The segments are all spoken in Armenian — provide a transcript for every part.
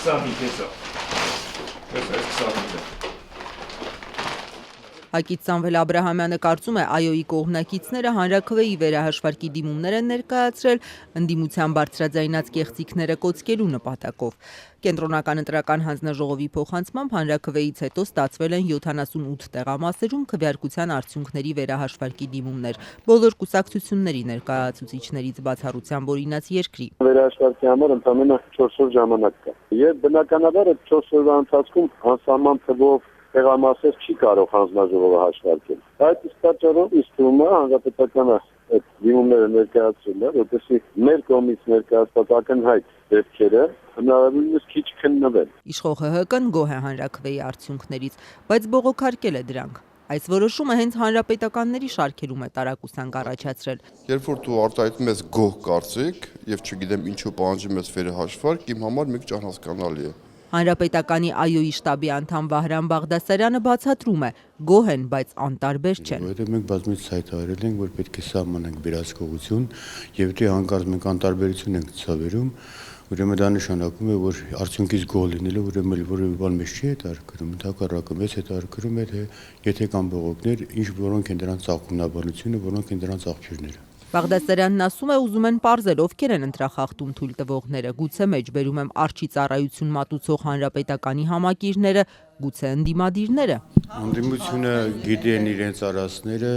25 հեսա։ Այս 25-ը։ Հակից Սամվել Աբրահամյանը կարծում է ԱՅՈ-ի կողմնակիցները հանրաքվեի վերահաշվարկի դիմումներ են ներկայացրել ընդդիմության բարձրաձայնած կեղծիքները կոծկելու նպատակով։ Կենտրոնական ընտրական հանձնաժողովի փոխանցմամբ հանրաքվեից հետո ստացվել են 78 տեղամասերում քվեարկության արդյունքների վերահաշվարկի դիմումներ։ Բոլոր կուսակցությունների ներկայացուցիչներից բացառությամբ օրինաց երկրի։ Վերահաշվարկի համար ընդամենը 4 օր ժամանակ կա։ Եվ բնականաբար այդ 4 օրվա ընթացքում անսահման թվով տեղամասեր չի կարող հանձնաժողովը հաշվարկել։ Այդ իսկ պատճառով իսկ թվում է հանրապետականը այդ դիմումները ներկայացրել է, որպեսզի մեր կողմից ներկայացված ակնհայտ դեպքերը հնարավորինս քիչ քննվեն։ Իշխող ՀՀԿ-ն գոհ է հանրաքվեի արդյունքներից, բայց բողոքարկել է դրանք։ Այս որոշումը հենց հանրապետականների շարքերում է տարակուսանք առաջացրել։ Երբ որ դու արտահայտում ես գոհ կարծիք եւ չգիտեմ ինչու պահանջում ես վերահաշվարկ, իմ համար մի քիչ անհասկանալի է։ Հանրապետականի ԱՅՈ-ի շտաբի անդամ Վահրամ Բաղդասարյանը բացատրում է՝ գոհ են, բայց անտարբեր չեն։ Որովհետև մենք բազմիցս հայտարարել ենք, որ պետք է սահմանենք վերահսկողություն, եւ եթե հանկարծ մենք անտարբերություն ենք ցավերում, ուրեմն դա նշանակում է, որ արդյունքից գոհ լինելը ուրեմն որևէ բան մեզ չի հետաքրքրում, ընդհակառակը մեզ հետաքրքրում է, թե եթե կան բողոքներ, որոնք են դրանց ծաղկունաբանությունը, որոնք են դրանց աղբյուրները։ Բաղդասարյանն ասում է, ուզում են պարզել ովքեր են ընտրախախտում թույլ տվողները, գուցե մեջբերում եմ արջի ծառայություն մատուցող հանրապետականի համակիրները, գուցե ընդդիմադիրները։ Ընդդիմությունը գիտեն իրենց արածները,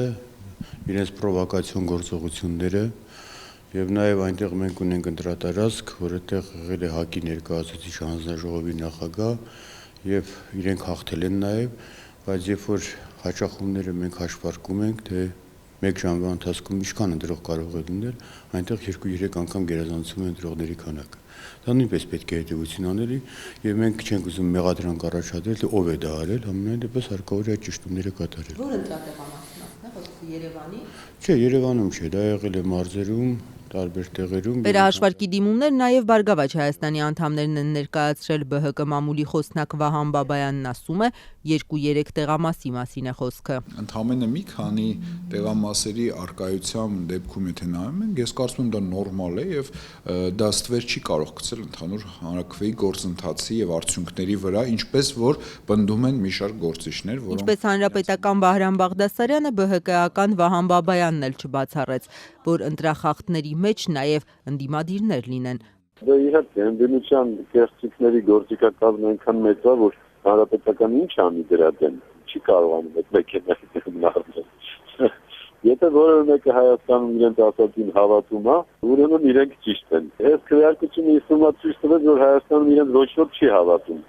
իրենց պրովոկացիոն գործողությունները եւ նաեւ այնտեղ մենք ունենք ընտրատարածք, որտեղ եղել է ՀԱԿ-ի ներկայացուցիչ հանձնաժողովի նախագահ եւ իրենք հաղթել են նաեւ, բայց երբ որ հաճախումները մենք հաշվարկում ենք, թե մեկ ժամվա ընթացքում ինչքան ընտրող կարող է լինել, այնտեղ 2-3 անգամ գերազանցում է ընտրողների քանակը։ Դա նույնպես պետք է հետևություն անելի եւ մենք չենք ուզում մեղադրանք առաջադրել, թե ով է դա արել, համենայն դեպս հարկավոր է այդ ճշտումները կատարել։ Ո՞ր ընտրատեղամասն է, խոսքը Երևանի։ Չէ, Երևանում չէ, դա եղել է մարզերում, տարբեր տեղերում։ Վերահաշվարկի դիմումներ նաև Բարգավաճ Հայաստանի անդամներն են ներկայացրել։ ԲՀԿ մամուլի խոսնակ Վահան Բաբայանն ասում է, 2-3 տեղամասի մասին է խոսքը։ Ընդամենը մի քանի տեղամասերի արկայության դեպքում եթե նայում ենք, ես կարծում եմ դա նորմալ է եւ դա ստվեր չի կարող գցել ընդհանուր հանրաքվեի գործընթացի եւ արդյունքների վրա, ինչպես որ պնդում են մի շարք գործիչներ, որոնք Ինչպես հանրապետական Վահրամ Բաղդասարյանը, ԲՀԿ-ական Վահան Բաբայանն էլ չբացառեց, որ ընտրախախտների մեջ նաև ընդդիմադիրներ լինեն։ Դա իհարկե ընդդիմության կեղծիքների գործիքակազմը այնքան մեծ է, որ հանրապետականը ինչ անի դրա դեմ, չի կարողանում այդ մեկը Եթե որևէ մեկը Հայաստանում իրենց ասածին հավատում է, ուրեմն իրենք ճիշտ են։ Այս քվեարկությունը իսկույն ցույց տվեց, որ Հայաստանում իրենց ոչ ոք չի հավատում։